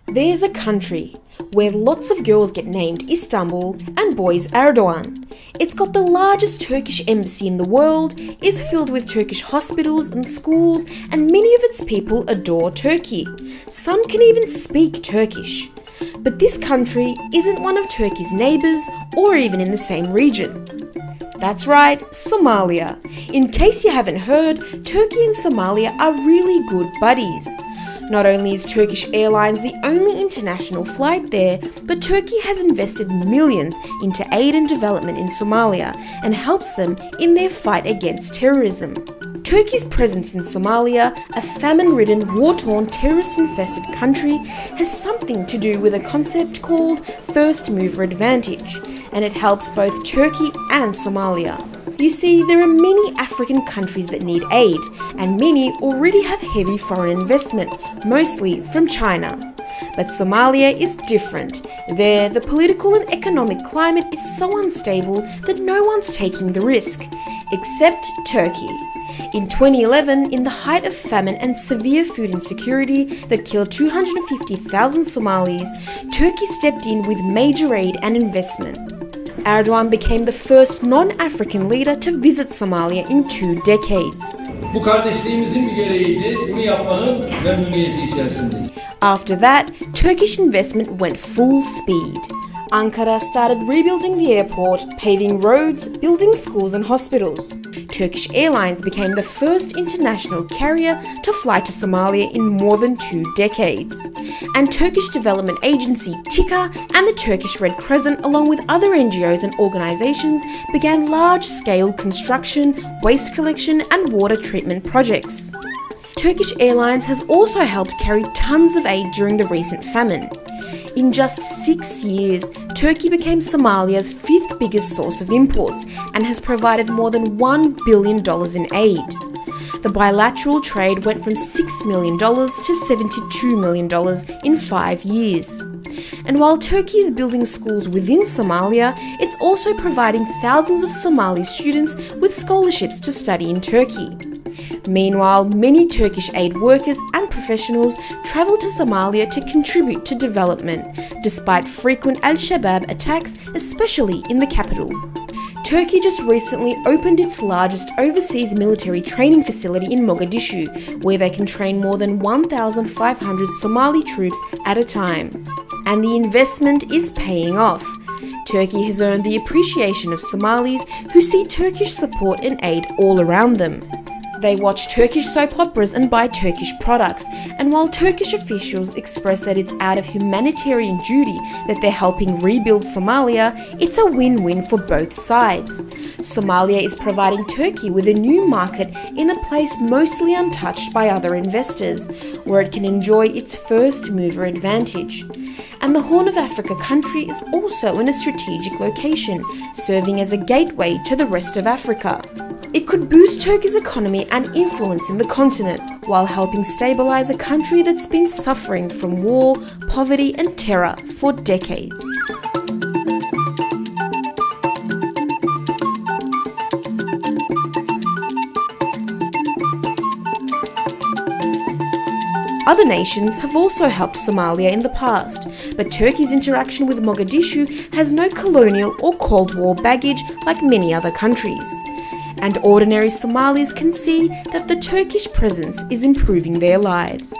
There's a country where lots of girls get named Istanbul and boys Erdogan. It's got the largest Turkish embassy in the world, is filled with Turkish hospitals and schools, and many of its people adore Turkey. Some can even speak Turkish. But this country isn't one of Turkey's neighbours or even in the same region. That's right, Somalia. In case you haven't heard, Turkey and Somalia are really good buddies. Not only is Turkish Airlines the only international flight there, but Turkey has invested millions into aid and development in Somalia and helps them in their fight against terrorism. Turkey's presence in Somalia, a famine-ridden, war-torn, terrorist-infested country, has something to do with a concept called first mover advantage, and it helps both Turkey and Somalia. You see, there are many African countries that need aid, and many already have heavy foreign investment, mostly from China. But Somalia is different. There, the political and economic climate is so unstable that no one's taking the risk, except Turkey. In 2011, in the height of famine and severe food insecurity that killed 250,000 Somalis, Turkey stepped in with major aid and investment. Erdogan became the first non-African leader to visit Somalia in 2 decades. Bu kardeşliğimizin bir gereğiydi. Bunu yapmanın memnuniyeti içerisindeyiz. After that, Turkish investment went full speed. Ankara started rebuilding the airport, paving roads, building schools and hospitals. Turkish Airlines became the first international carrier to fly to Somalia in more than 2 decades. And Turkish development agency TİKA and the Turkish Red Crescent, along with other NGOs and organizations, began large-scale construction, waste collection and water treatment projects. Turkish Airlines has also helped carry tons of aid during the recent famine. In just 6 years, Turkey became Somalia's 5th biggest source of imports and has provided more than $1 billion in aid. The bilateral trade went from $6 million to $72 million in 5 years. And while Turkey is building schools within Somalia, it's also providing thousands of Somali students with scholarships to study in Turkey. Meanwhile, many Turkish aid workers and professionals travel to Somalia to contribute to development, despite frequent Al-Shabaab attacks, especially in the capital. Turkey just recently opened its largest overseas military training facility in Mogadishu, where they can train more than 1,500 Somali troops at a time. And the investment is paying off. Turkey has earned the appreciation of Somalis who see Turkish support and aid all around them. They watch Turkish soap operas and buy Turkish products, and while Turkish officials express that it's out of humanitarian duty that they're helping rebuild Somalia, it's a win-win for both sides. Somalia is providing Turkey with a new market in a place mostly untouched by other investors, where it can enjoy its first mover advantage. And the Horn of Africa country is also in a strategic location, serving as a gateway to the rest of Africa. It could boost Turkey's economy and influence in the continent, while helping stabilize a country that's been suffering from war, poverty and terror for decades. Other nations have also helped Somalia in the past, but Turkey's interaction with Mogadishu has no colonial or Cold War baggage like many other countries. And ordinary Somalis can see that the Turkish presence is improving their lives.